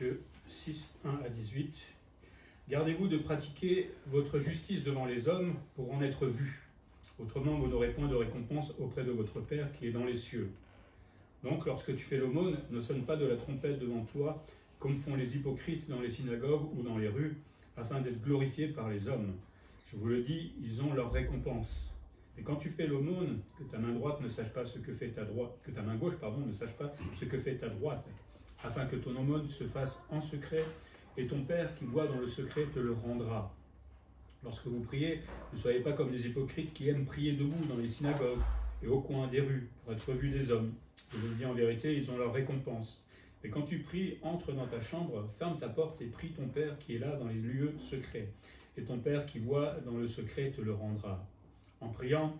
Matthieu 6, 1 à 18. Gardez-vous de pratiquer votre justice devant les hommes pour en être vus. Autrement, vous n'aurez point de récompense auprès de votre Père qui est dans les cieux. Donc, lorsque tu fais l'aumône, ne sonne pas de la trompette devant toi, comme font les hypocrites dans les synagogues ou dans les rues, afin d'être glorifiés par les hommes. Je vous le dis, ils ont leur récompense. Et quand tu fais l'aumône, que ta main droite ne sache pas ce que fait ta droite, que ta main gauche, ne sache pas ce que fait ta droite, afin que ton aumône se fasse en secret, et ton Père qui voit dans le secret te le rendra. Lorsque vous priez, ne soyez pas comme les hypocrites qui aiment prier debout dans les synagogues et au coin des rues, pour être vus des hommes. Je vous le dis en vérité, ils ont leur récompense. Et quand tu pries, entre dans ta chambre, ferme ta porte et prie ton Père qui est là dans les lieux secrets. Et ton Père qui voit dans le secret te le rendra. En priant,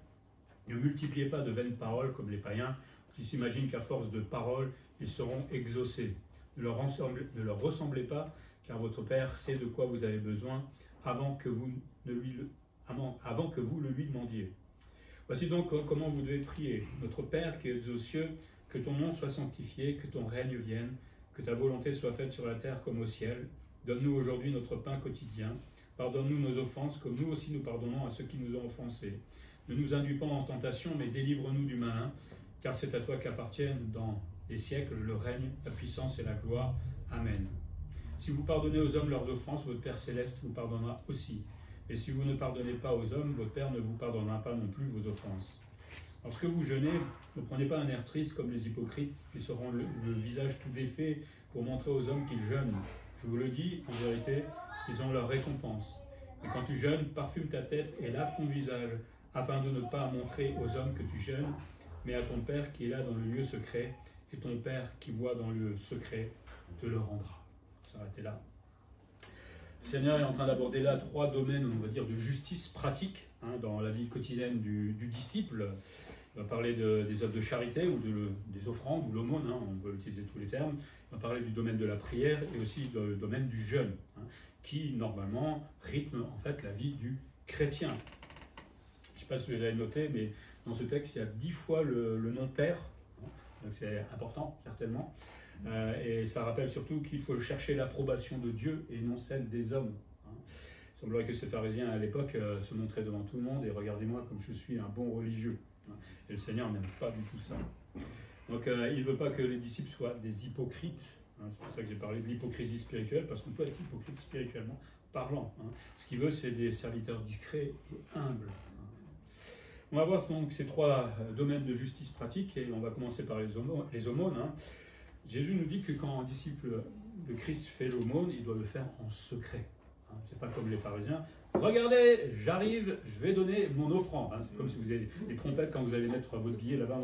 ne multipliez pas de vaines paroles comme les païens, qui s'imaginent qu'à force de paroles, ils seront exaucés. Ne leur ressemblez pas, car votre Père sait de quoi vous avez besoin avant que vous le lui demandiez. Voici donc comment vous devez prier. Notre Père qui es aux cieux, que ton nom soit sanctifié, que ton règne vienne, que ta volonté soit faite sur la terre comme au ciel. Donne-nous aujourd'hui notre pain quotidien. Pardonne-nous nos offenses, comme nous aussi nous pardonnons à ceux qui nous ont offensés. Ne nous induis pas en tentation, mais délivre-nous du malin, car c'est à toi qu'appartiennent dans les siècles le règne, la puissance et la gloire. Amen. Si vous pardonnez aux hommes leurs offenses, votre Père céleste vous pardonnera aussi. Et si vous ne pardonnez pas aux hommes, votre Père ne vous pardonnera pas non plus vos offenses. Lorsque vous jeûnez, ne prenez pas un air triste comme les hypocrites qui se rendent le visage tout défait pour montrer aux hommes qu'ils jeûnent. Je vous le dis, en vérité, ils ont leur récompense. Et quand tu jeûnes, parfume ta tête et lave ton visage, afin de ne pas montrer aux hommes que tu jeûnes, mais à ton Père qui est là dans le lieu secret, et ton Père qui voit dans le secret te le rendra. On va s'arrêter là. Le Seigneur est en train d'aborder là 3 domaines, on va dire, de justice pratique dans la vie quotidienne du disciple. Il va parler des œuvres de charité ou des offrandes ou l'aumône, on peut utiliser tous les termes. Il va parler du domaine de la prière et aussi du domaine du jeûne, qui normalement rythme en fait la vie du chrétien. Je ne sais pas si vous avez noté, mais dans ce texte, il y a 10 fois le nom Père, donc c'est important certainement. Et ça rappelle surtout qu'il faut chercher l'approbation de Dieu et non celle des hommes. Il semblerait que ces pharisiens à l'époque se montraient devant tout le monde et regardez-moi comme je suis un bon religieux. Et le Seigneur n'aime pas du tout ça. Donc il ne veut pas que les disciples soient des hypocrites. C'est pour ça que j'ai parlé de l'hypocrisie spirituelle, parce qu'on peut être hypocrite spirituellement parlant. Ce qu'il veut, c'est des serviteurs discrets et humbles. On va voir donc ces 3 domaines de justice pratique et on va commencer par les aumônes. Jésus nous dit que quand un disciple de Christ fait l'aumône, il doit le faire en secret. C'est pas comme les pharisiens. Regardez, j'arrive, je vais donner mon offrande. C'est comme si vous avez des trompettes quand vous allez mettre votre billet là-bas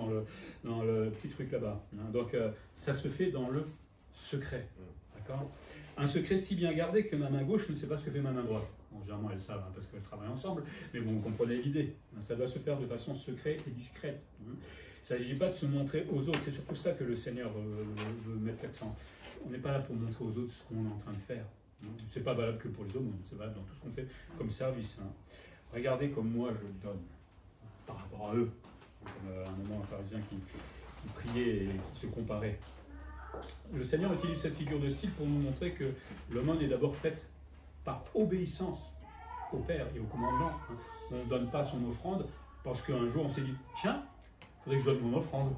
dans le petit truc là-bas. Donc ça se fait dans le secret. D'accord ? Un secret si bien gardé que ma main gauche ne sait pas ce que fait ma main droite. Bon, généralement elles savent parce qu'elles travaillent ensemble, mais bon, vous comprenez l'idée. Ça doit se faire de façon secrète et discrète. Il ne s'agit pas de se montrer aux autres. C'est surtout ça que le Seigneur veut mettre l'accent. On n'est pas là pour montrer aux autres ce qu'on est en train de faire. Ce n'est pas valable que pour les hommes, c'est valable dans tout ce qu'on fait comme service. Regardez comme moi je donne par rapport à eux. Comme à un moment un pharisien qui priait et qui se comparait. Le Seigneur utilise cette figure de style pour nous montrer que l'aumône est d'abord faite par obéissance au Père et au commandement. On ne donne pas son offrande parce qu'un jour on s'est dit « Tiens, il faudrait que je donne mon offrande. »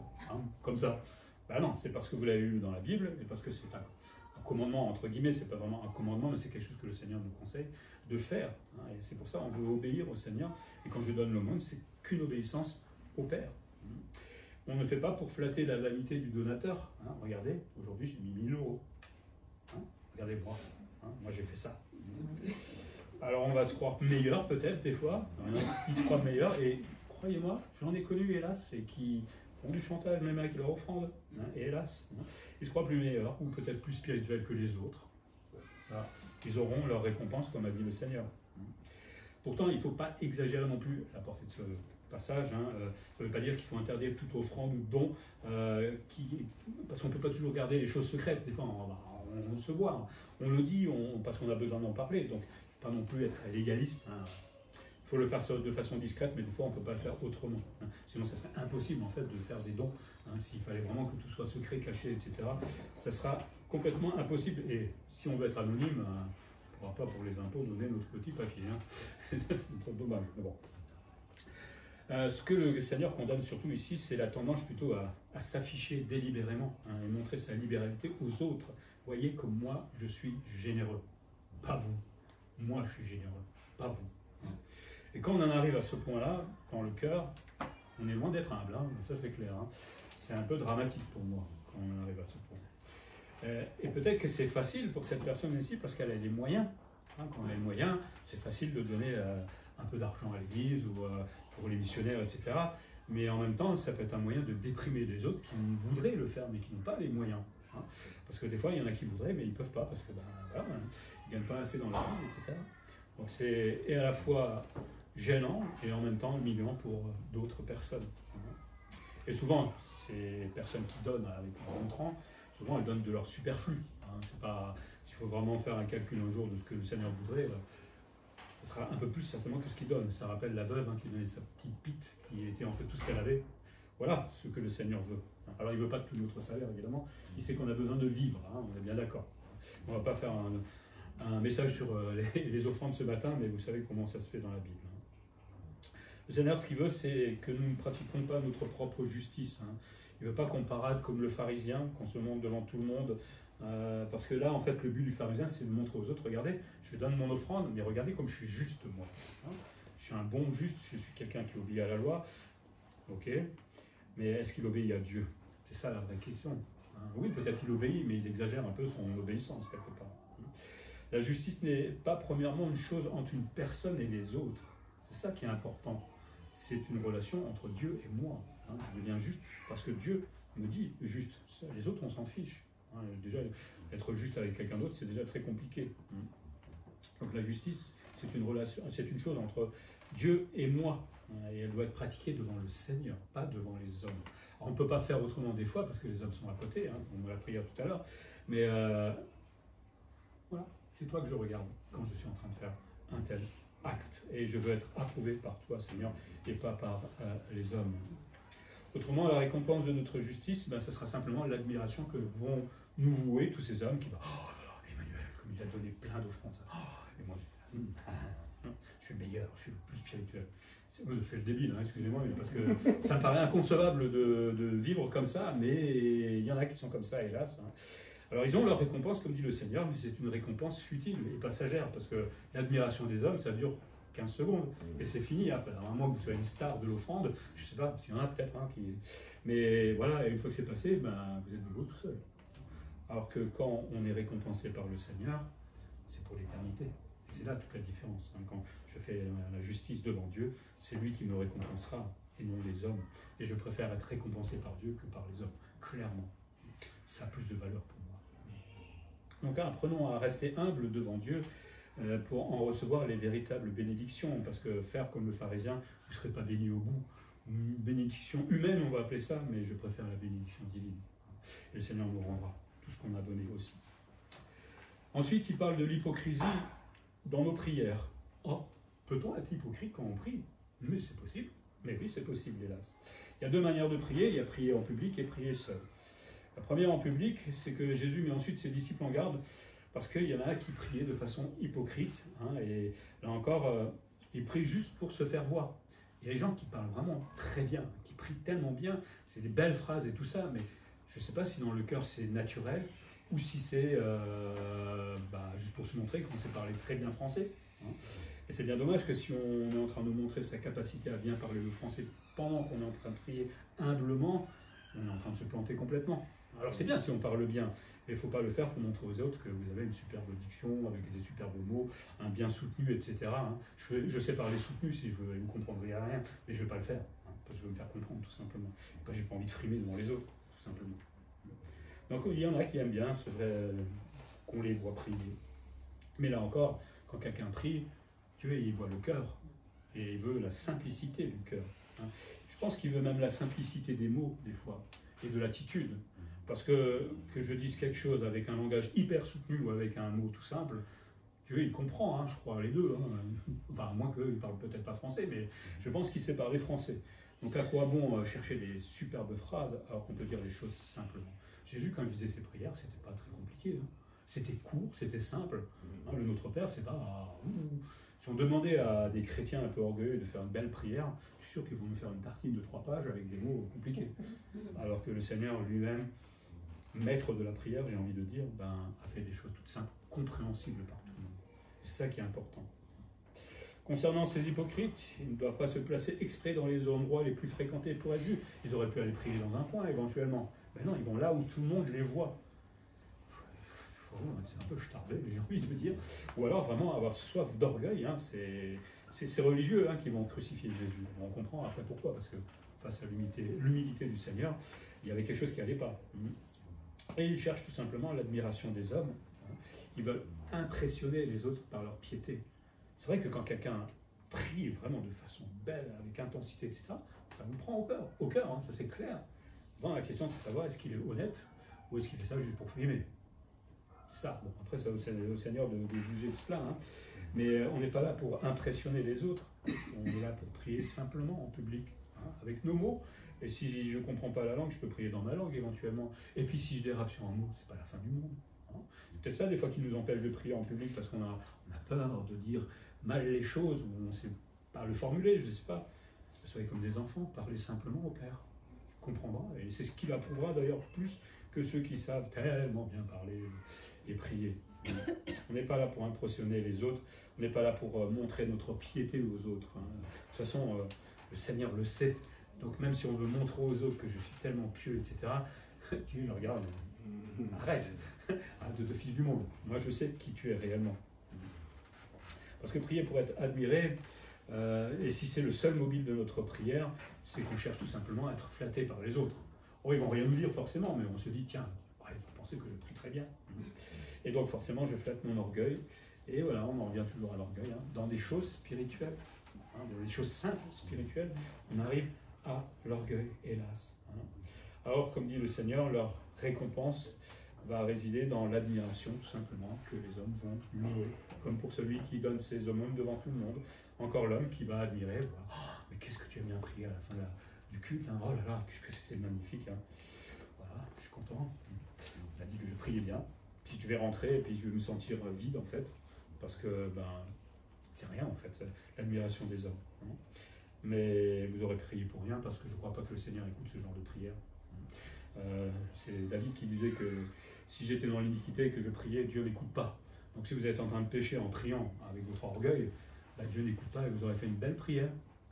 Comme ça. Ben non, c'est parce que vous l'avez lu dans la Bible et parce que c'est un commandement, entre guillemets, c'est pas vraiment un commandement, mais c'est quelque chose que le Seigneur nous conseille de faire. Et c'est pour ça qu'on veut obéir au Seigneur. Et quand je donne l'aumône, c'est qu'une obéissance au Père. On ne fait pas pour flatter la vanité du donateur. Regardez, aujourd'hui j'ai mis 1000 €. Regardez-moi, moi j'ai fait ça. Alors on va se croire meilleur peut-être des fois. Ils se croient meilleurs et croyez-moi, j'en ai connu hélas et qui font du chantage même avec leur offrande. Et hélas, ils se croient plus meilleurs ou peut-être plus spirituels que les autres. Ça, ils auront leur récompense comme a dit le Seigneur. Pourtant, il ne faut pas exagérer non plus la portée de ce passage. Ça ne veut pas dire qu'il faut interdire toute offrande ou don, parce qu'on ne peut pas toujours garder les choses secrètes. Des fois, on se voit, on le dit parce qu'on a besoin d'en parler. Donc, il ne faut pas non plus être légaliste. Il faut le faire de façon discrète, mais des fois, on ne peut pas le faire autrement. Sinon, ça serait impossible en fait de faire des dons. S'il fallait vraiment que tout soit secret, caché, etc., ça sera complètement impossible. Et si on veut être anonyme, on ne pourra pas pour les impôts donner notre petit papier. Hein. C'est trop dommage. Mais bon. Ce que le Seigneur condamne surtout ici, c'est la tendance plutôt à s'afficher délibérément hein, et montrer sa libéralité aux autres. Voyez comme moi, je suis généreux. Pas vous. Moi, je suis généreux. Pas vous. Et quand on en arrive à ce point-là, dans le cœur, on est loin d'être humble. Hein, ça, c'est clair. Hein. C'est un peu dramatique pour moi quand on en arrive à ce point. Et peut-être que c'est facile pour cette personne ici parce qu'elle a les moyens. Hein, quand elle a les moyens, c'est facile de donner un peu d'argent à l'église ou pour les missionnaires, etc. Mais en même temps, ça peut être un moyen de déprimer les autres qui voudraient le faire mais qui n'ont pas les moyens. Hein. Parce que des fois, il y en a qui voudraient mais ils ne peuvent pas parce que voilà, ils ne gagnent pas assez dans la vie, etc. Donc c'est à la fois gênant et en même temps humiliant pour d'autres personnes. Et souvent, ces personnes qui donnent avec un montrant, souvent elles donnent de leur superflu. Hein. C'est pas, s'il faut vraiment faire un calcul un jour de ce que le Seigneur voudrait, ça sera un peu plus certainement que ce qu'il donne. Ça rappelle la veuve hein, qui donnait sa petite pite, qui était en fait tout ce qu'elle avait. Voilà ce que le Seigneur veut. Alors il ne veut pas tout notre salaire, évidemment. Il sait qu'on a besoin de vivre, hein, on est bien d'accord. On ne va pas faire un message sur les offrandes ce matin, mais vous savez comment ça se fait dans la Bible. Le Seigneur, ce qu'il veut, c'est que nous ne pratiquions pas notre propre justice. Hein. Il ne veut pas qu'on parade comme le pharisien, qu'on se montre devant tout le monde. Parce que là, en fait, le but du pharisien, c'est de montrer aux autres, regardez, je donne mon offrande, mais regardez comme je suis juste, moi. Hein. Je suis un bon juste, je suis quelqu'un qui obéit à la loi. Ok, mais est-ce qu'il obéit à Dieu? C'est ça la vraie question. Hein. Oui, peut-être qu'il obéit, mais il exagère un peu son obéissance, quelque part. La justice n'est pas premièrement une chose entre une personne et les autres. C'est ça qui est important. C'est une relation entre Dieu et moi. Hein. Je deviens juste parce que Dieu me dit juste. Les autres, on s'en fiche. Hein. Déjà, être juste avec quelqu'un d'autre, c'est déjà très compliqué. Donc la justice, c'est une relation, c'est une chose entre Dieu et moi. Et elle doit être pratiquée devant le Seigneur, pas devant les hommes. Alors, on ne peut pas faire autrement des fois parce que les hommes sont à côté, hein, on l'a prié tout à l'heure. Mais voilà. C'est toi que je regarde quand je suis en train de faire un tel acte. Et je veux être approuvé par toi, Seigneur, et pas par les hommes. Autrement, la récompense de notre justice, ben, ce sera simplement l'admiration que vont nous vouer tous ces hommes qui vont « Oh là là, Emmanuel, comme il a donné plein d'offrandes. Oh, et moi, je suis le meilleur, je suis le plus spirituel. » Je suis le débile, hein, excusez-moi, mais parce que ça me paraît inconcevable de vivre comme ça, mais il y en a qui sont comme ça, hélas. Hein. Alors ils ont leur récompense, comme dit le Seigneur, mais c'est une récompense futile et passagère, parce que l'admiration des hommes, ça dure 15 secondes, et c'est fini après. Alors, à moins que vous soyez une star de l'offrande, je ne sais pas, s'il y en a peut-être un qui... Mais voilà, et une fois que c'est passé, ben, vous êtes nouveau tout seul. Alors que quand on est récompensé par le Seigneur, c'est pour l'éternité. Et c'est là toute la différence. Hein. Quand je fais la justice devant Dieu, c'est lui qui me récompensera, et non les hommes. Et je préfère être récompensé par Dieu que par les hommes, clairement. Ça a plus de valeur pour moi. Donc apprenons à rester humble devant Dieu pour en recevoir les véritables bénédictions, parce que faire comme le pharisien, vous ne serez pas béni au bout. Une bénédiction humaine, on va appeler ça, mais je préfère la bénédiction divine. Et le Seigneur nous rendra tout ce qu'on a donné aussi. Ensuite, il parle de l'hypocrisie dans nos prières. Oh, peut-on être hypocrite quand on prie? Mais c'est possible. Mais oui, c'est possible, hélas. Il y a deux manières de prier. Il y a prier en public et prier seul. La première en public, c'est que Jésus met ensuite ses disciples en garde, parce qu'il y en a qui priaient de façon hypocrite, hein, et là encore, ils prient juste pour se faire voir. Il y a des gens qui parlent vraiment très bien, qui prient tellement bien, c'est des belles phrases et tout ça, mais je ne sais pas si dans le cœur c'est naturel, ou si c'est juste pour se montrer qu'on sait parler très bien français. Hein. Et c'est bien dommage que si on est en train de montrer sa capacité à bien parler le français pendant qu'on est en train de prier humblement, on est en train de se planter complètement. Alors c'est bien si on parle bien, mais il ne faut pas le faire pour montrer aux autres que vous avez une superbe diction, avec des superbes mots, un bien soutenu, etc. Hein. Je sais parler soutenu si vous ne comprendrez rien, mais je ne vais pas le faire, hein, parce que je veux me faire comprendre, tout simplement. Je n'ai pas envie de frimer devant les autres, tout simplement. Donc il y en a qui aiment bien, c'est vrai, qu'on les voit prier. Mais là encore, quand quelqu'un prie, Dieu il voit le cœur, et il veut la simplicité du cœur. Hein. Je pense qu'il veut même la simplicité des mots, des fois, et de l'attitude. Parce que je dise quelque chose avec un langage hyper soutenu ou avec un mot tout simple, Dieu il comprend, hein, je crois, les deux. Hein. Enfin, à moins qu'il ne parle peut-être pas français, mais je pense qu'il sait parler français. Donc à quoi bon chercher des superbes phrases alors qu'on peut dire les choses simplement? Jésus, quand il faisait ses prières, c'était pas très compliqué. Hein. C'était court, c'était simple. Hein, le Notre Père, c'est pas... Si on demandait à des chrétiens un peu orgueilleux de faire une belle prière, je suis sûr qu'ils vont nous faire une tartine de 3 pages avec des mots compliqués. Alors que le Seigneur lui-même, maître de la prière, j'ai envie de dire, a fait des choses toutes simples, compréhensibles par tout le monde. C'est ça qui est important. Concernant ces hypocrites, ils ne doivent pas se placer exprès dans les endroits les plus fréquentés pour être vus. Ils auraient pu aller prier dans un coin éventuellement. Mais non, ils vont là où tout le monde les voit. C'est un peu starbé, j'ai envie de dire. Ou alors vraiment avoir soif d'orgueil. Hein, c'est religieux hein, qui vont crucifier Jésus. On comprend après pourquoi, parce que face à l'humilité du Seigneur, il y avait quelque chose qui n'allait pas. Et ils cherchent tout simplement l'admiration des hommes. Ils veulent impressionner les autres par leur piété. C'est vrai que quand quelqu'un prie vraiment de façon belle, avec intensité, etc., ça vous prend au cœur, hein, ça c'est clair. Bon, la question c'est de savoir est-ce qu'il est honnête ou est-ce qu'il fait ça juste pour filmer. C'est ça. Bon, après, c'est au Seigneur de juger de cela. Hein. Mais on n'est pas là pour impressionner les autres. On est là pour prier simplement en public, hein, avec nos mots. Et si je ne comprends pas la langue, je peux prier dans ma langue éventuellement. Et puis si je dérape sur un mot, c'est pas la fin du monde. Hein. C'est peut-être ça des fois qui nous empêche de prier en public parce qu'on a peur de dire mal les choses ou on ne sait pas le formuler, je ne sais pas. Soyez comme des enfants, parlez simplement au Père. Il comprendra. Et c'est ce qui l'approuvera d'ailleurs plus que ceux qui savent tellement bien parler et prier. On n'est pas là pour impressionner les autres, on n'est pas là pour montrer notre piété aux autres. Hein. De toute façon, le Seigneur le sait. Donc même si on veut montrer aux autres que je suis tellement pieux, etc., Dieu me regarde, arrête, arrête de te fiche du monde. Moi je sais qui tu es réellement. Parce que prier pour être admiré, et si c'est le seul mobile de notre prière, c'est qu'on cherche tout simplement à être flatté par les autres. Oh, ils vont rien nous dire forcément, mais on se dit, tiens, il faut penser que je prie très bien. Et donc forcément, je flatte mon orgueil. Et voilà, on en revient toujours à l'orgueil. Hein. Dans des choses spirituelles, hein, dans des choses simples spirituelles, on arrive à l'orgueil, hélas. Hein. Alors, comme dit le Seigneur, leur récompense va résider dans l'admiration, tout simplement, que les hommes vont louer. Comme pour celui qui donne ses aumônes devant tout le monde. Encore l'homme qui va admirer, voilà. Oh, mais qu'est-ce que tu as bien prié à la fin du culte, hein. Oh là là, qu'est-ce que c'était magnifique. Hein. Voilà, je suis content. On a dit que je priais bien. Puis je vais rentrer et puis je vais me sentir vide en fait, parce que c'est rien en fait, l'admiration des hommes. Hein. Mais vous aurez prié pour rien parce que je ne crois pas que le Seigneur écoute ce genre de prière. C'est David qui disait que si j'étais dans l'iniquité et que je priais, Dieu ne m'écoute pas. Donc si vous êtes en train de pécher en priant avec votre orgueil, Dieu n'écoute pas et vous aurez fait une belle prière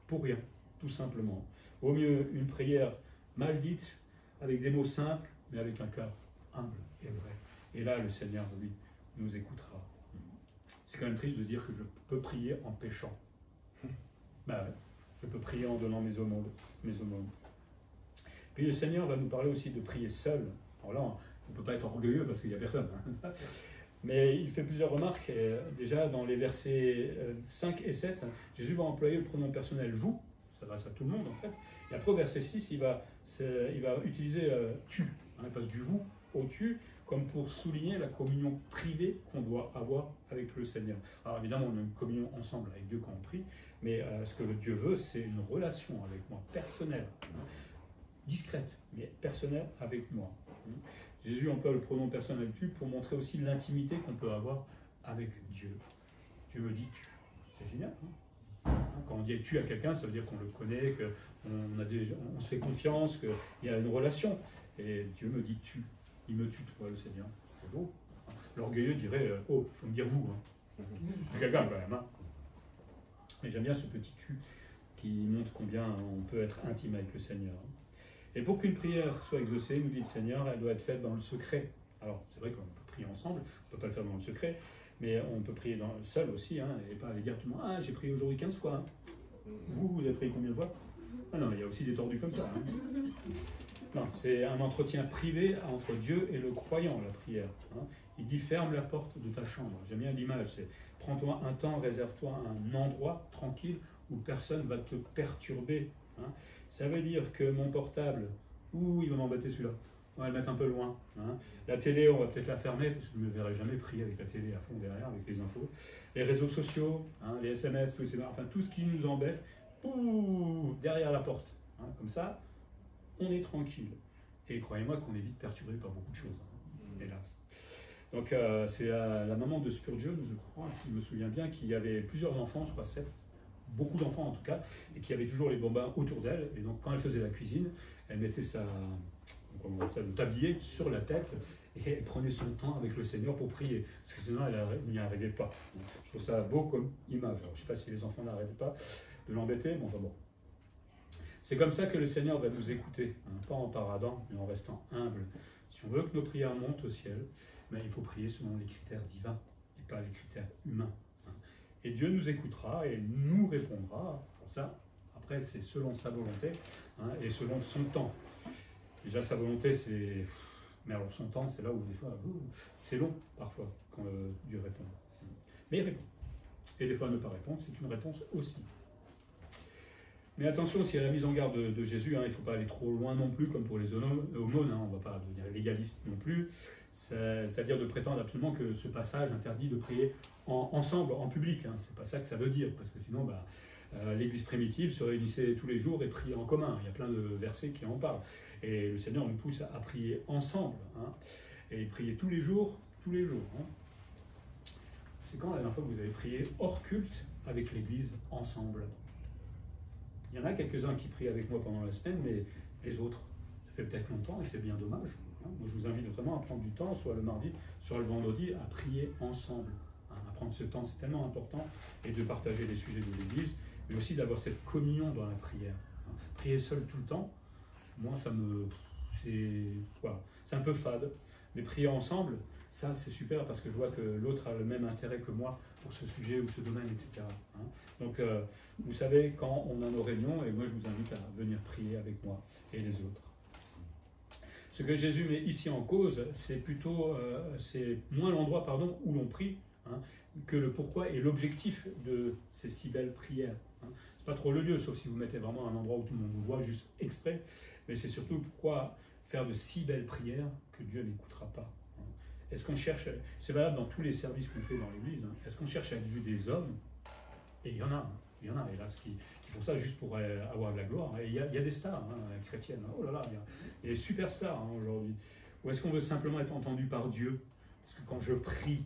pour rien, tout simplement. Au mieux une prière mal dite, avec des mots simples, mais avec un cœur humble et vrai. Et là, le Seigneur, lui, nous écoutera. C'est quand même triste de dire que je peux prier en péchant. Ouais, je peux prier en donnant mes aumônes. Puis le Seigneur va nous parler aussi de prier seul. Alors là, on ne peut pas être orgueilleux parce qu'il n'y a personne. Hein. Mais il fait plusieurs remarques. Déjà, dans les versets 5 et 7, Jésus va employer le pronom personnel « vous ». Ça va à tout le monde, en fait. Et après, au verset 6, il va utiliser « tu ». Hein, il passe du « vous » au « tu », comme pour souligner la communion privée qu'on doit avoir avec le Seigneur. Alors évidemment, on a une communion ensemble avec Dieu quand on prie, mais ce que Dieu veut, c'est une relation avec moi, personnelle, hein, discrète, mais personnelle avec moi. Hein. Jésus emploie le pronom personnel tu pour montrer aussi l'intimité qu'on peut avoir avec Dieu. Dieu me dit tu. C'est génial. Hein. Quand on dit tu à quelqu'un, ça veut dire qu'on le connaît, qu'on se fait confiance, qu'il y a une relation. Et Dieu me dit tu. Il me tutoie, le Seigneur. C'est beau. L'orgueilleux dirait oh, il faut me dire vous. Hein. C'est quelqu'un quand même. Hein. Mais j'aime bien ce petit tu qui montre combien on peut être intime avec le Seigneur. Et pour qu'une prière soit exaucée, nous dit le Seigneur, elle doit être faite dans le secret. Alors, c'est vrai qu'on peut prier ensemble, on ne peut pas le faire dans le secret, mais on peut prier seul aussi, hein, et pas aller dire tout le monde, ah, j'ai prié aujourd'hui 15 fois. Hein. Vous avez prié combien de fois? Ah non, il y a aussi des tordus comme ça. Hein. Non, c'est un entretien privé entre Dieu et le croyant, la prière. Hein. Il dit, ferme la porte de ta chambre. J'aime bien l'image, c'est prends-toi un temps, réserve-toi un endroit tranquille où personne ne va te perturber. Hein. Ça veut dire que mon portable, il va m'embêter celui-là. On va le mettre un peu loin. Hein. La télé, on va peut-être la fermer, parce que je ne me verrai jamais prier avec la télé à fond derrière, avec les infos. Les réseaux sociaux, hein, les SMS, tout ce qui nous embête, derrière la porte. Hein. Comme ça, on est tranquille. Et croyez-moi qu'on est vite perturbé par beaucoup de choses, hélas. Donc c'est la maman de Spurgeon, je crois, si je me souviens bien, qui avait plusieurs enfants, je crois 7, beaucoup d'enfants en tout cas, et qui avait toujours les bambins autour d'elle. Et donc quand elle faisait la cuisine, elle mettait le tablier sur la tête et elle prenait son temps avec le Seigneur pour prier, parce que sinon elle n'y arrivait pas. Je trouve ça beau comme image. Alors, je ne sais pas si les enfants n'arrêtent pas de l'embêter, mais enfin bon. C'est comme ça que le Seigneur va nous écouter, hein, pas en paradant, mais en restant humble. Si on veut que nos prières montent au ciel, ben, il faut prier selon les critères divins et pas les critères humains. Hein. Et Dieu nous écoutera et nous répondra. Pour ça, après, c'est selon sa volonté, hein, et selon son temps. Déjà, sa volonté, c'est... Mais alors, son temps, c'est là où des fois, c'est long, parfois, quand Dieu répond. Mais il répond. Et des fois, ne pas répondre, c'est une réponse aussi. Mais attention aussi à la mise en garde de Jésus, hein, il ne faut pas aller trop loin non plus, comme pour les aumônes, hein, on ne va pas devenir légaliste non plus, c'est-à-dire de prétendre absolument que ce passage interdit de prier ensemble, en public, hein, c'est pas ça que ça veut dire, parce que sinon, l'Église primitive se réunissait tous les jours et priait en commun, il y a plein de versets qui en parlent, et le Seigneur nous pousse à prier ensemble, hein, et prier tous les jours. Hein. C'est quand la dernière fois que vous avez prié hors culte avec l'Église ensemble? Il y en a quelques-uns qui prient avec moi pendant la semaine, mais les autres, ça fait peut-être longtemps et c'est bien dommage. Hein. Moi, je vous invite vraiment à prendre du temps, soit le mardi, soit le vendredi, à prier ensemble. Hein. À prendre ce temps, c'est tellement important, et de partager les sujets de l'Église, mais aussi d'avoir cette communion dans la prière. Hein. Prier seul tout le temps, moi, c'est un peu fade. Mais prier ensemble, ça, c'est super parce que je vois que l'autre a le même intérêt que moi pour ce sujet ou ce domaine, etc. Hein. Donc, vous savez, quand on a nos réunions, et moi je vous invite à venir prier avec moi et les autres. Ce que Jésus met ici en cause, c'est plutôt, c'est moins l'endroit, où l'on prie, hein, que le pourquoi et l'objectif de ces si belles prières. Hein. C'est pas trop le lieu, sauf si vous mettez vraiment un endroit où tout le monde vous voit, juste exprès, mais c'est surtout pourquoi faire de si belles prières que Dieu n'écoutera pas. Est-ce qu'on cherche, c'est valable dans tous les services qu'on fait dans l'Église, hein, est-ce qu'on cherche à être vu des hommes? Et il y en a, hélas, qui font ça juste pour avoir de la gloire. Et il y a des stars, hein, chrétiennes, oh là là, il y a des superstars, hein, aujourd'hui. Ou est-ce qu'on veut simplement être entendu par Dieu? Parce que quand je prie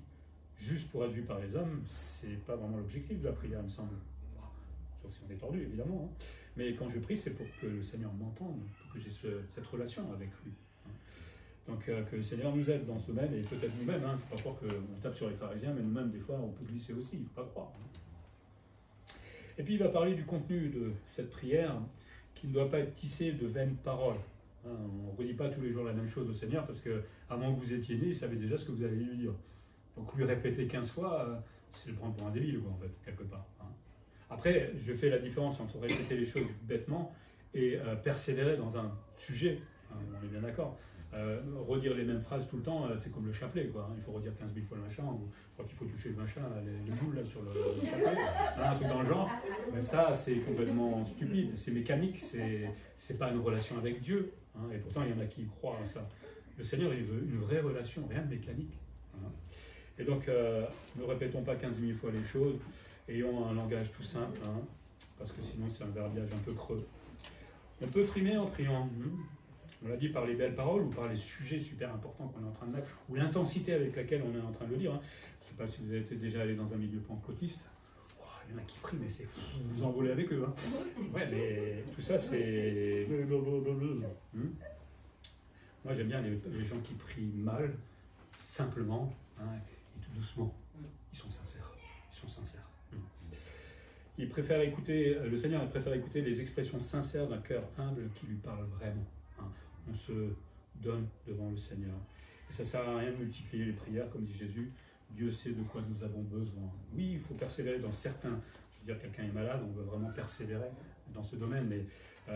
juste pour être vu par les hommes, c'est pas vraiment l'objectif de la prière, il me semble. Sauf si on est tordu, évidemment. Hein. Mais quand je prie, c'est pour que le Seigneur m'entende, pour que j'ai cette relation avec lui. Donc que le Seigneur nous aide dans ce domaine, et peut-être nous-mêmes, hein, il ne faut pas croire qu'on tape sur les pharisiens, mais nous-mêmes, des fois, on peut glisser aussi, il ne faut pas croire. Hein. Et puis il va parler du contenu de cette prière, qui ne doit pas être tissée de vaines paroles. Hein, on ne redit pas tous les jours la même chose au Seigneur, parce qu'avant que vous étiez né, il savait déjà ce que vous allez lui dire. Donc lui répéter 15 fois, c'est le prendre pour un débile, quoi, en fait, quelque part. Hein. Après, je fais la différence entre répéter les choses bêtement et persévérer dans un sujet, hein, on est bien d'accord. Redire les mêmes phrases tout le temps, c'est comme le chapelet, quoi. Il faut redire 15 000 fois le machin, ou je crois qu'il faut toucher le machin, les boules là, sur le chapelet, un truc dans le genre. Mais ça, c'est complètement stupide, c'est mécanique, c'est pas une relation avec Dieu. Hein, et pourtant, il y en a qui croient à ça. Le Seigneur, il veut une vraie relation, rien de mécanique. Hein. Et donc, ne répétons pas 15 000 fois les choses, ayons un langage tout simple, hein, parce que sinon, c'est un verbiage un peu creux. On peut frimer en priant. On l'a dit par les belles paroles ou par les sujets super importants qu'on est en train de mettre, ou l'intensité avec laquelle on est en train de le dire. Hein. Je ne sais pas si vous avez été déjà allé dans un milieu pentecôtiste. Oh, il y en a qui prient, mais c'est fou, vous vous envolez avec eux. Hein. Ouais, mais tout ça, c'est... Moi, j'aime bien les gens qui prient mal, simplement, hein, et tout doucement. Ils sont sincères. Il préfère écouter, le Seigneur préfère écouter les expressions sincères d'un cœur humble qui lui parle vraiment. Hein. On se donne devant le Seigneur. Et ça ne sert à rien de multiplier les prières, comme dit Jésus. Dieu sait de quoi nous avons besoin. Oui, il faut persévérer dans certains. Je veux dire, quelqu'un est malade, on veut vraiment persévérer dans ce domaine, mais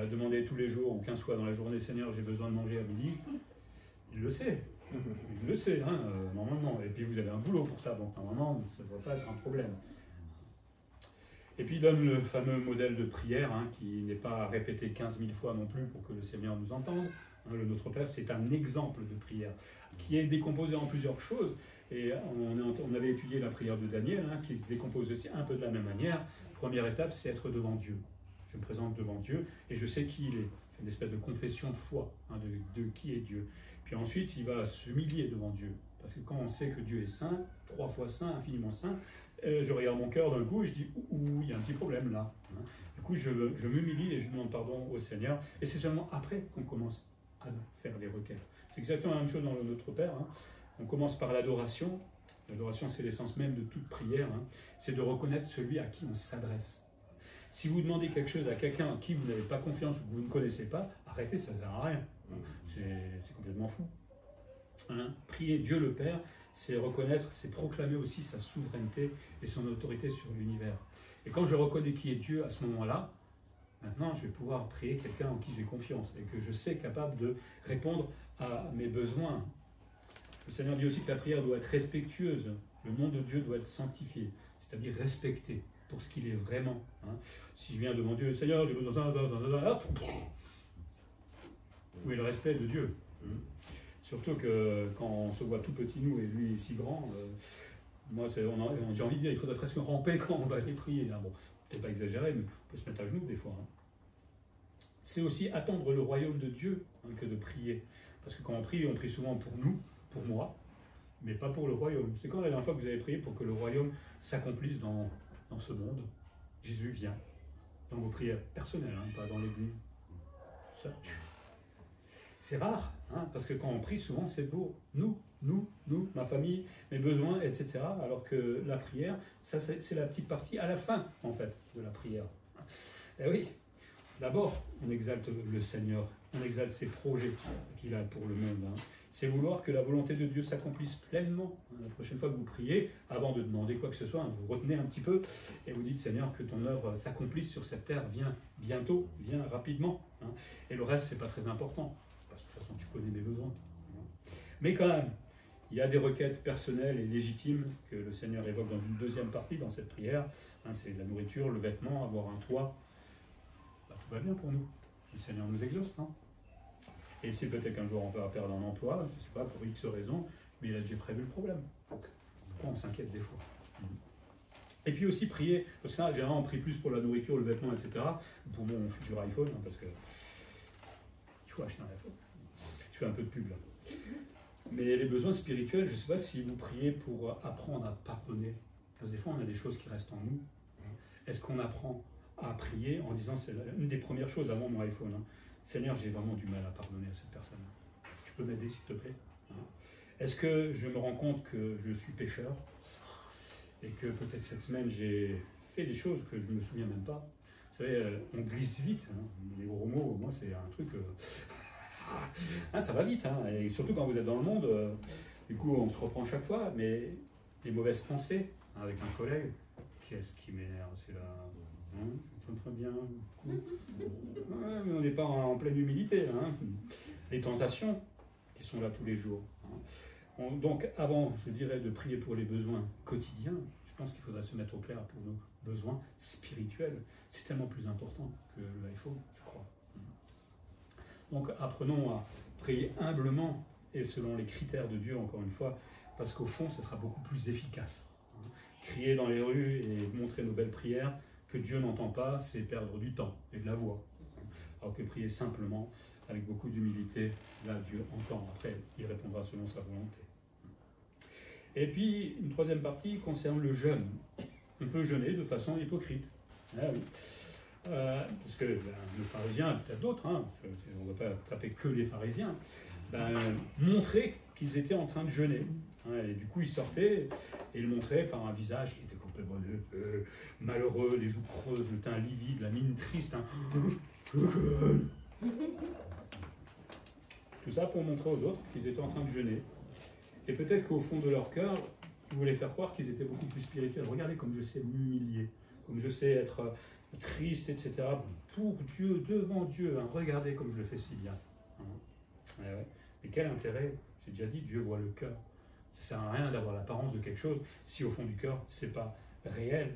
demander tous les jours, ou 15 fois dans la journée, Seigneur, j'ai besoin de manger à midi, il le sait. Il le sait, hein, normalement. Et puis vous avez un boulot pour ça, donc normalement, ça ne doit pas être un problème. Et puis il donne le fameux modèle de prière, hein, qui n'est pas répété 15 000 fois non plus pour que le Seigneur nous entende. Hein, le Notre Père, c'est un exemple de prière qui est décomposé en plusieurs choses. Et on avait étudié la prière de Daniel, hein, qui se décompose aussi un peu de la même manière. Première étape, c'est être devant Dieu. Je me présente devant Dieu et je sais qui il est. fait une espèce de confession de foi de qui est Dieu. Puis ensuite, il va s'humilier devant Dieu. Parce que quand on sait que Dieu est saint, 3 fois saint, infiniment saint, je regarde mon cœur d'un coup et je dis « Ouh, il y a un petit problème là ». Du coup, je m'humilie et je demande pardon au Seigneur. Et c'est seulement après qu'on commence à faire les requêtes. C'est exactement la même chose dans le Notre Père. On commence par l'adoration. L'adoration, c'est l'essence même de toute prière. C'est de reconnaître celui à qui on s'adresse. Si vous demandez quelque chose à quelqu'un à qui vous n'avez pas confiance ou que vous ne connaissez pas, arrêtez, ça ne sert à rien. C'est complètement fou. Prier Dieu le Père, c'est reconnaître, c'est proclamer aussi sa souveraineté et son autorité sur l'univers. Et quand je reconnais qui est Dieu à ce moment-là, maintenant je vais pouvoir prier quelqu'un en qui j'ai confiance et que je sais capable de répondre à mes besoins. Le Seigneur dit aussi que la prière doit être respectueuse, le nom de Dieu doit être sanctifié, c'est-à-dire respecté pour ce qu'il est vraiment. Si je viens devant Dieu, Seigneur, j'ai besoin de ça, où est le respect de Dieu? Surtout que quand on se voit tout petit, nous, et lui si grand, moi, j'ai envie de dire, il faudrait presque ramper quand on va aller prier. Bon, peut-être pas exagérer, mais on peut se mettre à genoux des fois. C'est aussi attendre le royaume de Dieu que de prier. Parce que quand on prie souvent pour nous, pour moi, mais pas pour le royaume. C'est quand la dernière fois que vous avez prié pour que le royaume s'accomplisse dans ce monde? Jésus vient dans vos prières personnelles, pas dans l'église. Ça, c'est rare, parce que quand on prie, souvent c'est pour nous, ma famille, mes besoins, etc. Alors que la prière, ça c'est la petite partie à la fin, en fait, de la prière. Et oui, d'abord, on exalte le Seigneur, on exalte ses projets qu'il a pour le monde. C'est vouloir que la volonté de Dieu s'accomplisse pleinement. La prochaine fois que vous priez, avant de demander quoi que ce soit, vous retenez un petit peu et vous dites, Seigneur, que ton œuvre s'accomplisse sur cette terre, viens bientôt, viens rapidement. Et le reste, c'est pas très important. De toute façon, tu connais mes besoins. Mais quand même, il y a des requêtes personnelles et légitimes que le Seigneur évoque dans une deuxième partie, dans cette prière. C'est la nourriture, le vêtement, avoir un toit. Tout va bien pour nous. Le Seigneur nous exauce, non? Et c'est peut-être qu'un jour on va perdre un emploi, je ne sais pas, pour X raison, mais il a déjà prévu le problème. Donc, pourquoi on s'inquiète des fois? Et puis aussi prier, parce que ça, généralement on prie plus pour la nourriture, le vêtement, etc. Pour mon futur iPhone, parce que il faut acheter un iPhone. Je fais un peu de pub là. Mais les besoins spirituels, je ne sais pas si vous priez pour apprendre à pardonner. Parce que des fois, on a des choses qui restent en nous. Est-ce qu'on apprend à prier en disant, c'est une des premières choses avant mon iPhone, Seigneur, j'ai vraiment du mal à pardonner à cette personne. Tu peux m'aider, s'il te plaît? Est-ce que je me rends compte que je suis pécheur et que peut-être cette semaine, j'ai fait des choses que je ne me souviens même pas? Vous savez, on glisse vite. Les gros mots, moi, c'est un truc... ça va vite, et surtout quand vous êtes dans le monde, du coup on se reprend chaque fois, mais les mauvaises pensées avec un collègue, qu'est-ce qui m'énerve, c'est là, très bien, mais on n'est pas en pleine humilité, les tentations qui sont là tous les jours. Donc avant, je dirais, de prier pour les besoins quotidiens, je pense qu'il faudra se mettre au clair pour nos besoins spirituels, c'est tellement plus important que l'iPhone, je crois. Donc apprenons à prier humblement et selon les critères de Dieu, encore une fois, parce qu'au fond, ce sera beaucoup plus efficace. Crier dans les rues et montrer nos belles prières que Dieu n'entend pas, c'est perdre du temps et de la voix. Alors que prier simplement, avec beaucoup d'humilité, là, Dieu entend. Après, il répondra selon sa volonté. Et puis, une troisième partie concerne le jeûne. On peut jeûner de façon hypocrite. Oui. Parce que le pharisien, peut-être d'autres, on ne va pas taper que les pharisiens, montraient qu'ils étaient en train de jeûner. Et du coup, ils sortaient et ils montraient par un visage qui était complètement malheureux, les joues creuses, le teint livide, la mine triste. Tout ça pour montrer aux autres qu'ils étaient en train de jeûner. Et peut-être qu'au fond de leur cœur, ils voulaient faire croire qu'ils étaient beaucoup plus spirituels. Regardez comme je sais m'humilier, comme je sais être triste, etc. Pour Dieu, devant Dieu. Regardez comme je le fais si bien. Mais quel intérêt? J'ai déjà dit, Dieu voit le cœur. Ça ne sert à rien d'avoir l'apparence de quelque chose si au fond du cœur, ce n'est pas réel.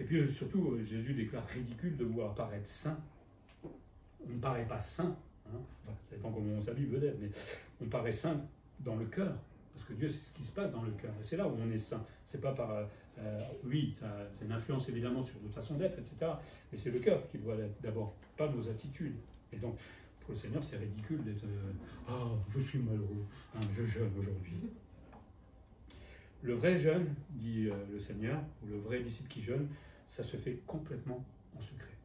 Et puis surtout, Jésus déclare ridicule de vouloir paraître saint. On ne paraît pas saint. Ça dépend comment on s'habille peut-être, mais on paraît saint dans le cœur. Parce que Dieu, c'est ce qui se passe dans le cœur. Et c'est là où on est saint. C'est pas par... oui, c'est une influence évidemment sur notre façon d'être, etc. Mais c'est le cœur qui doit l'être d'abord, pas nos attitudes. Et donc, pour le Seigneur, c'est ridicule d'être ah, je suis malheureux, hein, je jeûne aujourd'hui. Le vrai jeûne, dit le Seigneur, ou le vrai disciple qui jeûne, ça se fait complètement en secret.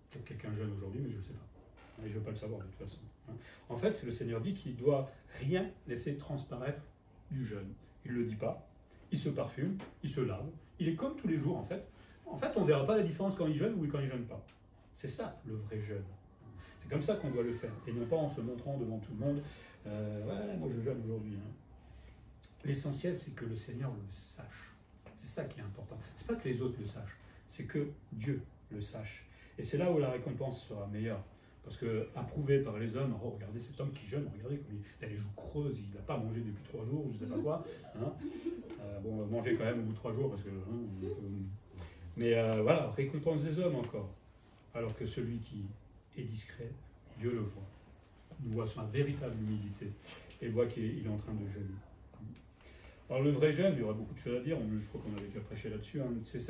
Peut-être quelqu'un jeûne aujourd'hui, mais je ne le sais pas. Et je ne veux pas le savoir de toute façon. En fait, le Seigneur dit qu'il ne doit rien laisser transparaître du jeûne. Il ne le dit pas. Il se parfume, il se lave. Il est comme tous les jours, en fait. En fait, on ne verra pas la différence quand il jeûne ou quand il ne jeûne pas. C'est ça, le vrai jeûne. C'est comme ça qu'on doit le faire. Et non pas en se montrant devant tout le monde. Ouais, moi je jeûne aujourd'hui. Hein. L'essentiel, c'est que le Seigneur le sache. C'est ça qui est important. C'est pas que les autres le sachent. C'est que Dieu le sache. Et c'est là où la récompense sera meilleure. Parce que, approuvé par les hommes, oh, regardez cet homme qui jeûne, regardez comme il a les joues creuses, il n'a pas mangé depuis 3 jours, je ne sais pas quoi. Hein. Bon, manger quand même au bout de 3 jours, parce que... mais voilà, récompense des hommes encore. Alors que celui qui est discret, Dieu le voit. Il voit sa véritable humilité et voit qu'il est en train de jeûner. Alors le vrai jeûne, il y aura beaucoup de choses à dire, je crois qu'on avait déjà prêché là-dessus, hein, c'est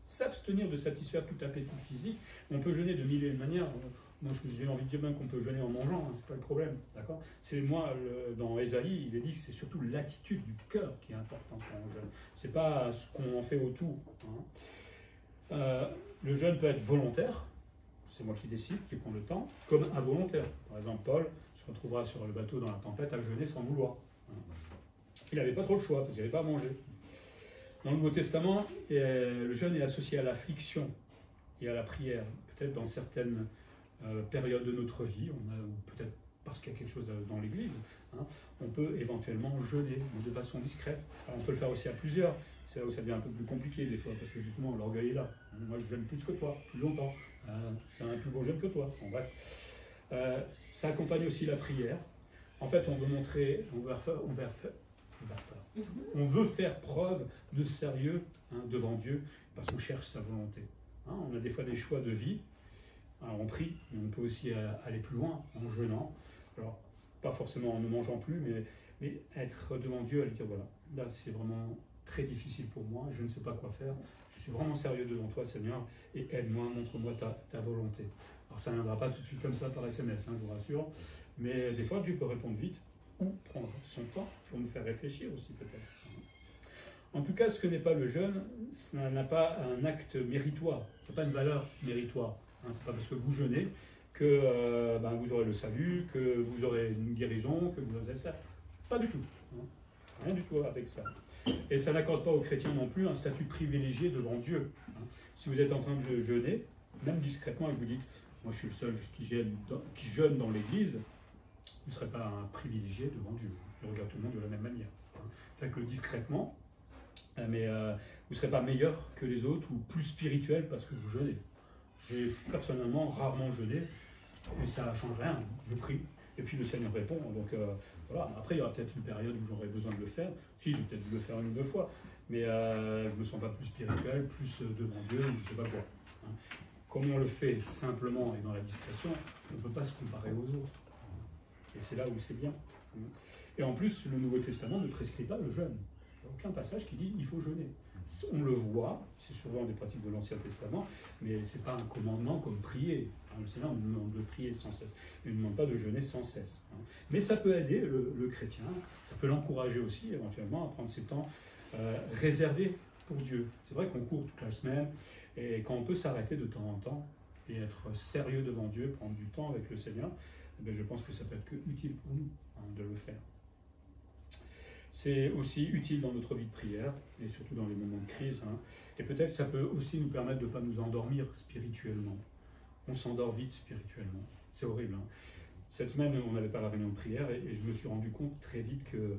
s'abstenir de satisfaire tout appétit physique. On peut jeûner de mille et une manières. Moi, j'ai envie de dire même qu'on peut jeûner en mangeant, hein, c'est pas le problème, d'accord. C'est moi, dans Ésaïe, il est dit que c'est surtout l'attitude du cœur qui est importante quand on jeûne. C'est pas ce qu'on en fait autour. Hein. Le jeûne peut être volontaire, c'est moi qui décide, qui prend le temps, comme involontaire. Par exemple, Paul se retrouvera sur le bateau dans la tempête à jeûner sans vouloir. Hein. Il n'avait pas trop le choix, parce qu'il n'avait pas à manger. Dans le Nouveau Testament, le jeûne est associé à l'affliction et à la prière. Peut-être dans certaines périodes de notre vie, ou peut-être parce qu'il y a quelque chose dans l'Église, hein, on peut éventuellement jeûner de façon discrète. Alors, on peut le faire aussi à plusieurs. C'est là où ça devient un peu plus compliqué des fois, parce que justement l'orgueil est là. Moi je jeûne plus que toi, plus longtemps. Je suis un plus beau jeûne que toi. Bon, bref. Ça accompagne aussi la prière. En fait, on veut montrer, on veut faire preuve de sérieux, hein, devant Dieu, parce qu'on cherche sa volonté. Hein, on a des fois des choix de vie. Alors on prie, mais on peut aussi aller plus loin en jeûnant. Alors, pas forcément en ne mangeant plus, mais être devant Dieu et lui dire voilà, là c'est vraiment très difficile pour moi, je ne sais pas quoi faire, je suis vraiment sérieux devant toi Seigneur, et aide-moi, montre-moi ta volonté. Alors ça ne viendra pas tout de suite comme ça par SMS, hein, je vous rassure, mais des fois Dieu peut répondre vite, ou prendre son temps pour nous faire réfléchir aussi peut-être. En tout cas, ce que n'est pas le jeûne, ça n'a pas un acte méritoire, ce n'est pas une valeur méritoire. Hein, c'est pas parce que vous jeûnez que vous aurez le salut, que vous aurez une guérison, que vous aurez ça. Pas du tout. Hein. Rien du tout avec ça. Et ça n'accorde pas aux chrétiens non plus un statut privilégié devant Dieu. Hein. Si vous êtes en train de jeûner, même discrètement, et vous dites « moi je suis le seul qui jeûne dans l'église », vous ne serez pas un privilégié devant Dieu. Il regarde tout le monde de la même manière. Hein. Faites-le discrètement, mais vous ne serez pas meilleur que les autres ou plus spirituel parce que vous jeûnez. J'ai personnellement rarement jeûné et ça ne change rien. Je prie et puis le Seigneur répond. Donc voilà. Après, il y aura peut-être une période où j'aurai besoin de le faire. Si, je vais peut-être le faire une ou deux fois, mais je ne me sens pas plus spirituel, plus devant Dieu, ou je ne sais pas quoi. Hein. Comme on le fait simplement et dans la discrétion, on ne peut pas se comparer aux autres. Et c'est là où c'est bien. Et en plus, le Nouveau Testament ne prescrit pas le jeûne. Il n'y a aucun passage qui dit qu'il faut jeûner. On le voit, c'est souvent des pratiques de l'Ancien Testament, mais ce n'est pas un commandement comme prier. Hein, le Seigneur nous demande de prier sans cesse. Il ne demande pas de jeûner sans cesse. Hein. Mais ça peut aider le chrétien, ça peut l'encourager aussi éventuellement à prendre ses temps réservés pour Dieu. C'est vrai qu'on court toute la semaine, et quand on peut s'arrêter de temps en temps et être sérieux devant Dieu, prendre du temps avec le Seigneur, eh je pense que ça peut être que utile pour nous, hein, de le faire. C'est aussi utile dans notre vie de prière, et surtout dans les moments de crise. Hein. Et peut-être ça peut aussi nous permettre de ne pas nous endormir spirituellement. On s'endort vite spirituellement. C'est horrible. Hein. Cette semaine, on n'avait pas la réunion de prière, et je me suis rendu compte très vite que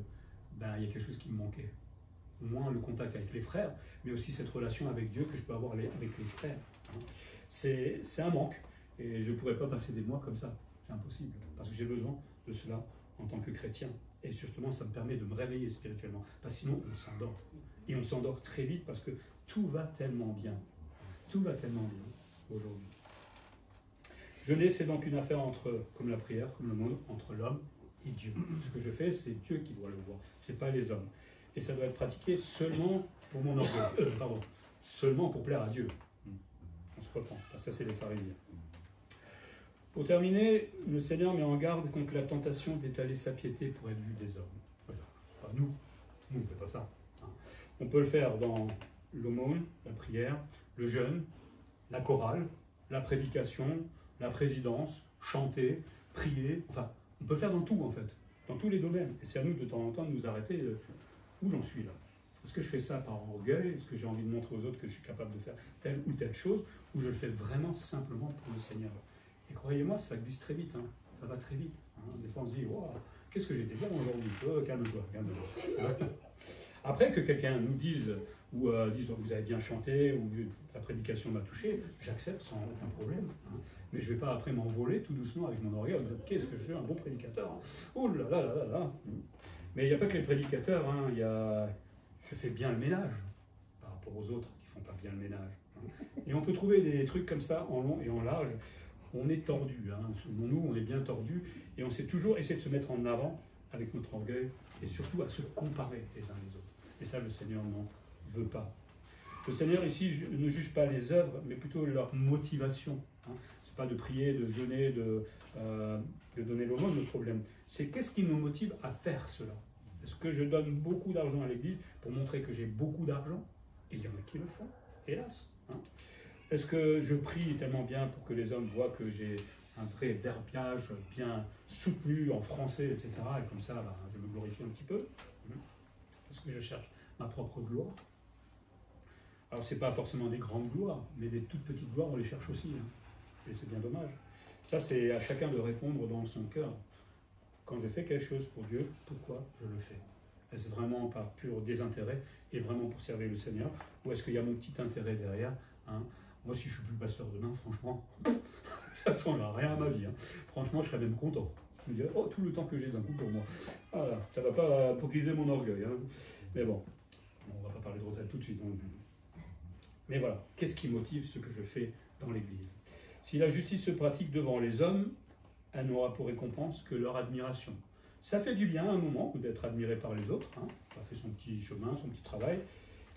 il y a quelque chose qui me manquait. Au moins le contact avec les frères, mais aussi cette relation avec Dieu que je peux avoir avec les frères. Hein. C'est un manque, et je ne pourrais pas passer des mois comme ça. C'est impossible, parce que j'ai besoin de cela en tant que chrétien. Et justement, ça me permet de me réveiller spirituellement. Parce que sinon, on s'endort. Et on s'endort très vite parce que tout va tellement bien. Tout va tellement bien aujourd'hui. Jeûner, c'est donc une affaire comme la prière, comme le monde, entre l'homme et Dieu. Ce que je fais, c'est Dieu qui doit le voir. Ce n'est pas les hommes. Et ça doit être pratiqué seulement pour mon orgueil. Seulement pour plaire à Dieu. On se reprend. Ça, c'est les pharisiens. Pour terminer, le Seigneur met en garde contre la tentation d'étaler sa piété pour être vu des hommes. Voilà. C'est pas nous. Nous, on ne fait pas ça. On peut le faire dans l'aumône, la prière, le jeûne, la chorale, la prédication, la présidence, chanter, prier. Enfin, on peut le faire dans tout, en fait. Dans tous les domaines. Et c'est à nous, de temps en temps, de nous arrêter où j'en suis là. Est-ce que je fais ça par orgueil? Est-ce que j'ai envie de montrer aux autres que je suis capable de faire telle ou telle chose? Ou je le fais vraiment simplement pour le Seigneur? Et croyez-moi, ça glisse très vite, hein. Ça va très vite. Hein. Des fois, on se dit, wow, qu'est-ce que j'ai été bien aujourd'hui? Calme-toi, calme-toi. Après que quelqu'un nous dise, ou dise, vous avez bien chanté, ou la prédication m'a touché, j'accepte sans aucun problème. Hein. Mais je ne vais pas après m'envoler tout doucement avec mon orgueil en disant, qu'est-ce que je suis un bon prédicateur? Hein. Oh là là là là là. Mais il n'y a pas que les prédicateurs, hein. Je fais bien le ménage par rapport aux autres qui ne font pas bien le ménage. Hein. Et on peut trouver des trucs comme ça en long et en large. On est tordu, hein. Selon nous, on est bien tordu, et on sait toujours essayer de se mettre en avant avec notre orgueil, et surtout à se comparer les uns les autres. Et ça, le Seigneur n'en veut pas. Le Seigneur ici ne juge pas les œuvres, mais plutôt leur motivation. Hein. Ce n'est pas de prier, de jeûner, de donner l'aumône le problème. C'est qu'est-ce qui nous motive à faire cela? Est-ce que je donne beaucoup d'argent à l'Église pour montrer que j'ai beaucoup d'argent? Et il y en a qui le font, hélas. Hein. Est-ce que je prie tellement bien pour que les hommes voient que j'ai un vrai verbiage bien soutenu en français, etc. Et comme ça, je me glorifie un petit peu? Est-ce que je cherche ma propre gloire? Alors, ce n'est pas forcément des grandes gloires, mais des toutes petites gloires, on les cherche aussi. Hein. Et c'est bien dommage. Ça, c'est à chacun de répondre dans son cœur. Quand je fais quelque chose pour Dieu, pourquoi je le fais? Est-ce vraiment par pur désintérêt et vraiment pour servir le Seigneur? Ou est-ce qu'il y a mon petit intérêt derrière? Hein? Moi, si je suis plus pasteur demain, franchement, ça ne changera rien à ma vie. Hein. Franchement, je serais même content. Je me dirais, oh, tout le temps que j'ai d'un coup pour moi. Voilà, ça ne va pas hypocriser mon orgueil. Hein. Mais bon, on ne va pas parler de retraite tout de suite. Donc. Mais voilà, qu'est-ce qui motive ce que je fais dans l'Église? Si la justice se pratique devant les hommes, elle n'aura pour récompense que leur admiration. Ça fait du bien à un moment d'être admiré par les autres. Hein. Ça fait son petit chemin, son petit travail,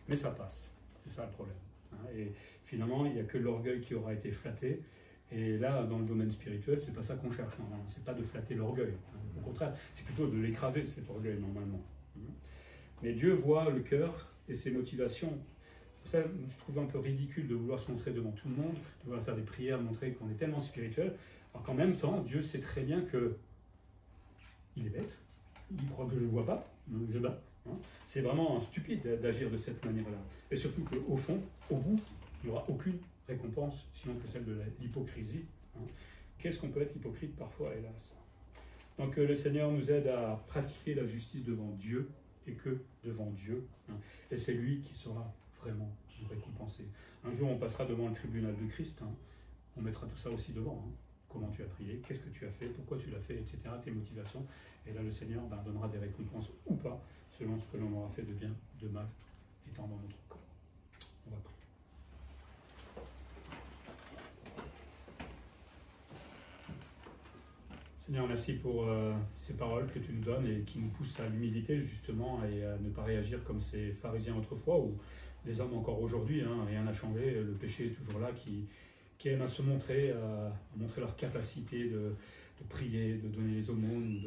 mais ça passe. C'est ça le problème. Hein. Et finalement, il n'y a que l'orgueil qui aura été flatté. Et là, dans le domaine spirituel, c'est pas ça qu'on cherche normalement. C'est pas de flatter l'orgueil. Au contraire, c'est plutôt de l'écraser, cet orgueil, normalement. Mais Dieu voit le cœur et ses motivations. C'est pour ça que je trouve un peu ridicule de vouloir se montrer devant tout le monde, de vouloir faire des prières, montrer qu'on est tellement spirituel, alors qu'en même temps, Dieu sait très bien que il est bête, il croit que je ne le vois pas, je bats. Hein. C'est vraiment stupide d'agir de cette manière-là. Et surtout qu'au fond, au bout, il n'y aura aucune récompense, sinon que celle de l'hypocrisie. Hein. Qu'est-ce qu'on peut être hypocrite parfois, hélas? Donc le Seigneur nous aide à pratiquer la justice devant Dieu, et que devant Dieu. Hein. Et c'est lui qui sera vraiment nous récompenser. Un jour, on passera devant le tribunal de Christ. Hein. On mettra tout ça aussi devant. Hein. Comment tu as prié, qu'est-ce que tu as fait, pourquoi tu l'as fait, etc., tes motivations. Et là, le Seigneur donnera des récompenses ou pas, selon ce que l'on aura fait de bien, de mal, étant dans notre corps. On va prier. Seigneur, merci pour ces paroles que tu nous donnes et qui nous poussent à l'humilité, justement, et à ne pas réagir comme ces pharisiens autrefois, où les hommes encore aujourd'hui, hein, rien n'a changé, le péché est toujours là, qui aiment à se montrer, à montrer leur capacité de prier, de donner les aumônes,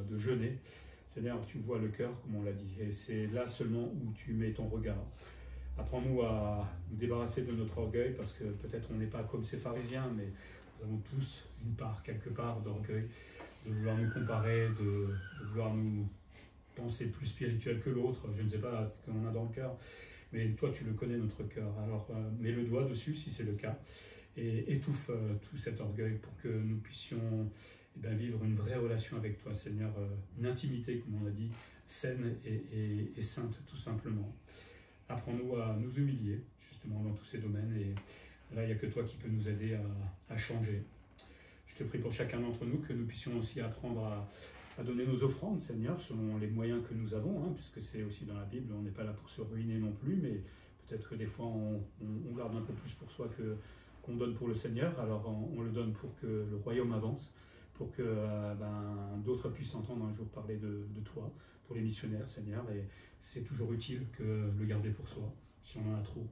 de jeûner. Seigneur, tu vois le cœur, comme on l'a dit, et c'est là seulement où tu mets ton regard. Apprends-nous à nous débarrasser de notre orgueil, parce que peut-être on n'est pas comme ces pharisiens, mais nous avons tous une part, quelque part, d'orgueil, de vouloir nous comparer, de vouloir nous penser plus spirituel que l'autre. Je ne sais pas ce qu'on a dans le cœur, mais toi, tu le connais, notre cœur. Alors, mets le doigt dessus, si c'est le cas, et étouffe tout cet orgueil pour que nous puissions vivre une vraie relation avec toi, Seigneur, une intimité, comme on l'a dit, saine et sainte, tout simplement. Apprends-nous à nous humilier, justement, dans tous ces domaines, et là, il n'y a que toi qui peux nous aider à changer. Je te prie pour chacun d'entre nous que nous puissions aussi apprendre à donner nos offrandes, Seigneur, selon les moyens que nous avons, hein, puisque c'est aussi dans la Bible, on n'est pas là pour se ruiner non plus, mais peut-être que des fois on garde un peu plus pour soi qu'on donne pour le Seigneur, alors on le donne pour que le royaume avance, pour que d'autres puissent entendre un jour parler de toi, pour les missionnaires, Seigneur, et c'est toujours utile que le garder pour soi, si on en a trop.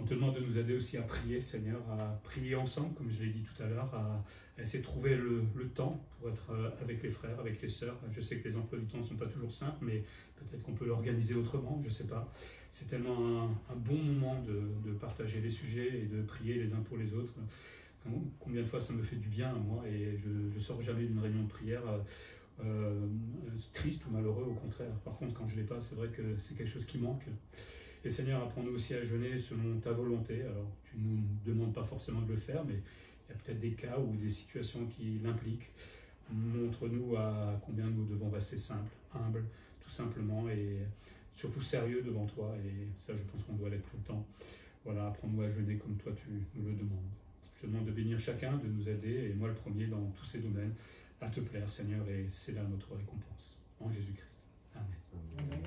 On te demande de nous aider aussi à prier, Seigneur, à prier ensemble, comme je l'ai dit tout à l'heure, à essayer de trouver le temps pour être avec les frères, avec les sœurs. Je sais que les emplois du temps ne sont pas toujours simples, mais peut-être qu'on peut l'organiser autrement, je ne sais pas. C'est tellement un bon moment de partager les sujets et de prier les uns pour les autres. Enfin, combien de fois ça me fait du bien à moi, et je ne sors jamais d'une réunion de prière triste ou malheureux, au contraire. Par contre, quand je ne l'ai pas, c'est vrai que c'est quelque chose qui manque. Et Seigneur, apprends-nous aussi à jeûner selon ta volonté. Alors, tu ne nous demandes pas forcément de le faire, mais il y a peut-être des cas ou des situations qui l'impliquent. Montre-nous à combien nous devons rester simples, humbles, tout simplement, et surtout sérieux devant toi. Et ça, je pense qu'on doit l'être tout le temps. Voilà, apprends-nous à jeûner comme toi tu nous le demandes. Je te demande de bénir chacun, de nous aider, et moi le premier dans tous ces domaines, à te plaire, Seigneur, et c'est là notre récompense. En Jésus-Christ. Amen. Amen.